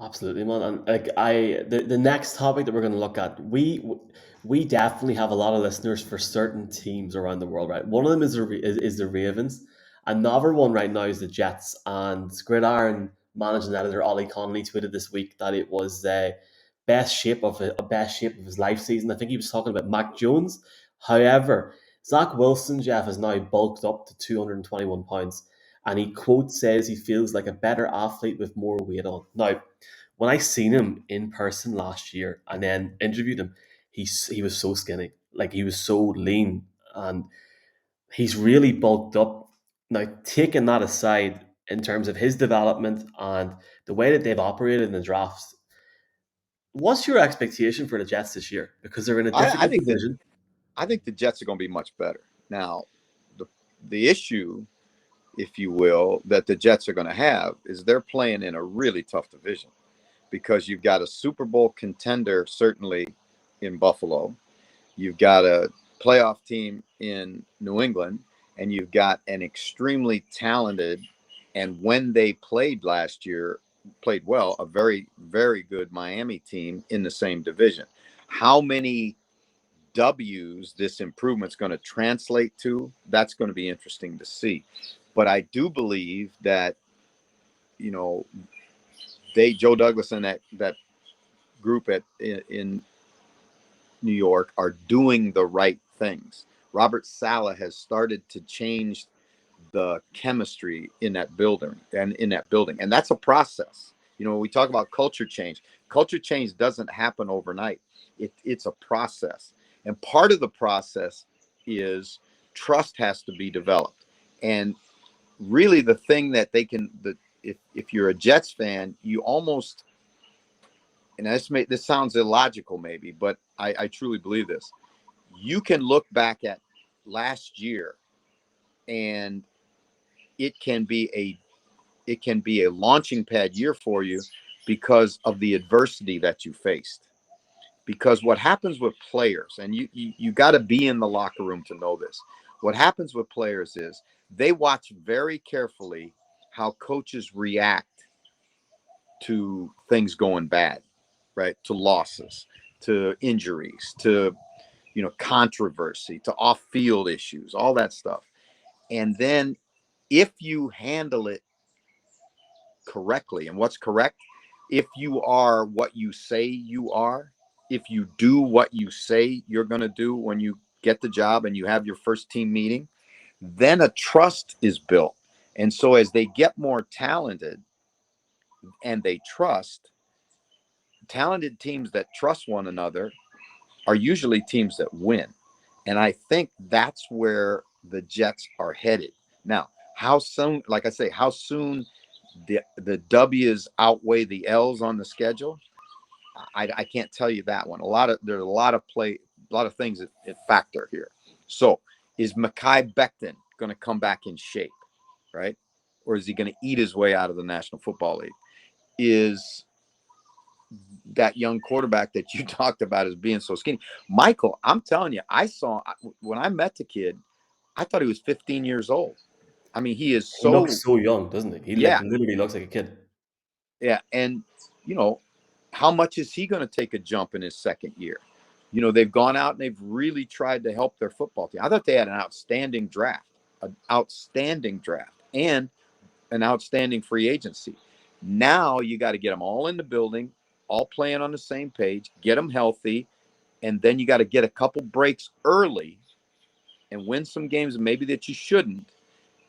Absolutely, man. And the next topic that we're going to look at, we definitely have a lot of listeners for certain teams around the world, right? One of them is the Ravens. Another one right now is the Jets. And Gridiron managing editor Ollie Connolly tweeted this week that it was best shape of his life season. I think he was talking about Mac Jones. However, Zach Wilson, Jeff, has now bulked up to 221 pounds, and he quote says he feels like a better athlete with more weight on. Now, when I seen him in person last year and then interviewed him, he was so skinny, like he was so lean, and he's really bulked up. Now, taking that aside, in terms of his development and the way that they've operated in the drafts, what's your expectation for the Jets this year? Because they're in a I difficult think that division. I think the Jets are going to be much better. Now, the the issue, if you will, that the Jets are going to have is they're playing in a really tough division because you've got a Super Bowl contender certainly in Buffalo. You've got a playoff team in New England, and you've got an extremely talented, and when they played last year, played well, a very, very good Miami team in the same division. How many W's this improvement's going to translate to, that's going to be interesting to see. But I do believe that, you know, Joe Douglas and that group in New York are doing the right things. Robert Saleh has started to change the chemistry in that building, and that's a process. We talk about culture change. Culture change doesn't happen overnight. It's a process, and part of the process is trust has to be developed. And really, the thing that if you're a Jets fan, you almost, and this sounds illogical maybe, but I truly believe this. You can look back at last year, and it can be a launching pad year for you because of the adversity that you faced. Because what happens with players, and you got to be in the locker room to know this. What happens with players is they watch very carefully how coaches react to things going bad, right? To losses, to injuries, to controversy, to off-field issues, all that stuff. And then if you handle it correctly, and what's correct, if you are what you say you are, if you do what you say you're going to do when you get the job and you have your first team meeting, then a trust is built. And so as they get more talented and they trust, talented teams that trust one another are usually teams that win. And I think that's where the Jets are headed. Now, how soon, like I say, how soon the W's outweigh the L's on the schedule, I can't tell you that one. There's a lot of things that factor here. So is Mekhi Becton going to come back in shape, right? Or is he going to eat his way out of the National Football League? Is that young quarterback that you talked about as being so skinny, Michael? I'm telling you, when I met the kid, I thought he was 15 years old. I mean, he is He so, looks so young, doesn't he? He like yeah, literally looks like a kid. yeah. And, you know, how much is he going to take a jump in his second year? They've gone out and they've really tried to help their football team. I thought they had an outstanding draft, and an outstanding free agency. Now you got to get them all in the building, all playing on the same page, get them healthy, and then you got to get a couple breaks early and win some games maybe that you shouldn't.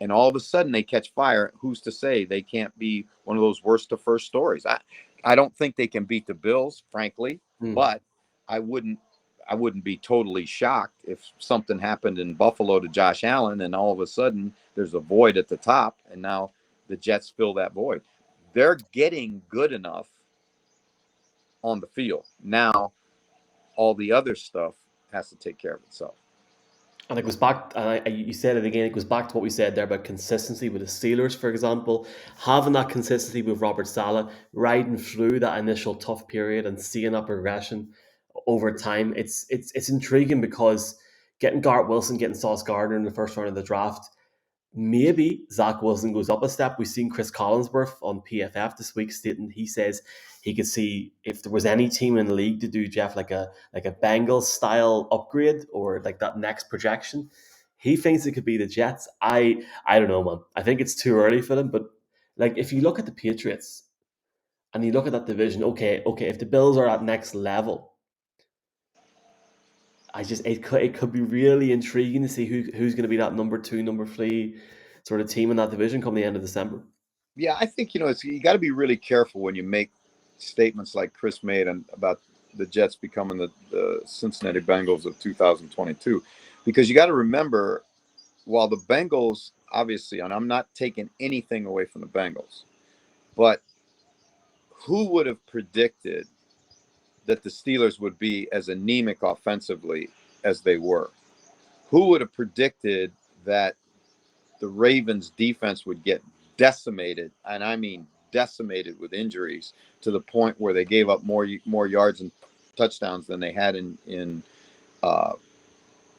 And all of a sudden they catch fire. Who's to say they can't be one of those worst to first stories? I don't think they can beat the Bills, frankly, Hmm. but I wouldn't I wouldn't be totally shocked if something happened in Buffalo to Josh Allen and all of a sudden there's a void at the top and now the Jets fill that void. They're getting good enough on the field. Now all the other stuff has to take care of itself. And it goes back, and you said it again, it goes back to what we said there about consistency with the Steelers, for example. Having that consistency with Robert Saleh, riding through that initial tough period and seeing that progression over time, it's intriguing because getting Garrett Wilson, getting Sauce Gardner in the first round of the draft, maybe Zach Wilson goes up a step. We've seen Chris Collinsworth on PFF this week stating he says he could see if there was any team in the league to do, Jeff, like a Bengals style upgrade or like that next projection. He thinks it could be the Jets. I don't know, man. I think it's too early for them. But like if you look at the Patriots and you look at that division, okay, if the Bills are at next level, it could be really intriguing to see who's going to be that number two, number three sort of team in that division come the end of December. Yeah, I think you got to be really careful when you make statements like Chris made about the Jets becoming the Cincinnati Bengals of 2022, because you got to remember, while the Bengals obviously, and I'm not taking anything away from the Bengals, but who would have predicted that the Steelers would be as anemic offensively as they were? Who would have predicted that the Ravens defense would get decimated, and I mean decimated with injuries to the point where they gave up more yards and touchdowns than they had in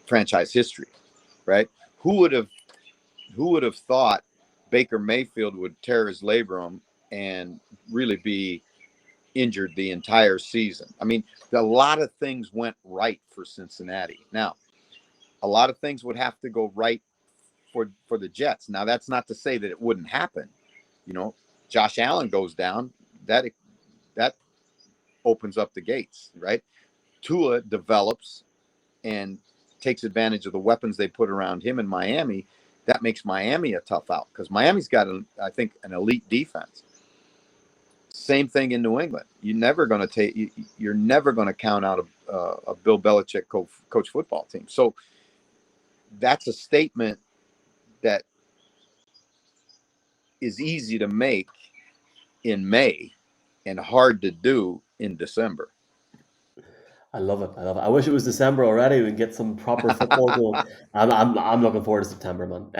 franchise history, right? Who would have thought Baker Mayfield would tear his labrum and really be injured the entire season? I mean, a lot of things went right for Cincinnati. Now, a lot of things would have to go right for the Jets. Now, that's not to say that it wouldn't happen. Josh Allen goes down, that opens up the gates, right? Tua develops and takes advantage of the weapons they put around him in Miami. That makes Miami a tough out because Miami's got, I think, an elite defense. Same thing in New England. You're never going to count out a Bill Belichick coach football team. So that's a statement that is easy to make in May and hard to do in December. I love it. I love it. I wish it was December already. We can get some proper football going. I'm looking forward to September, man.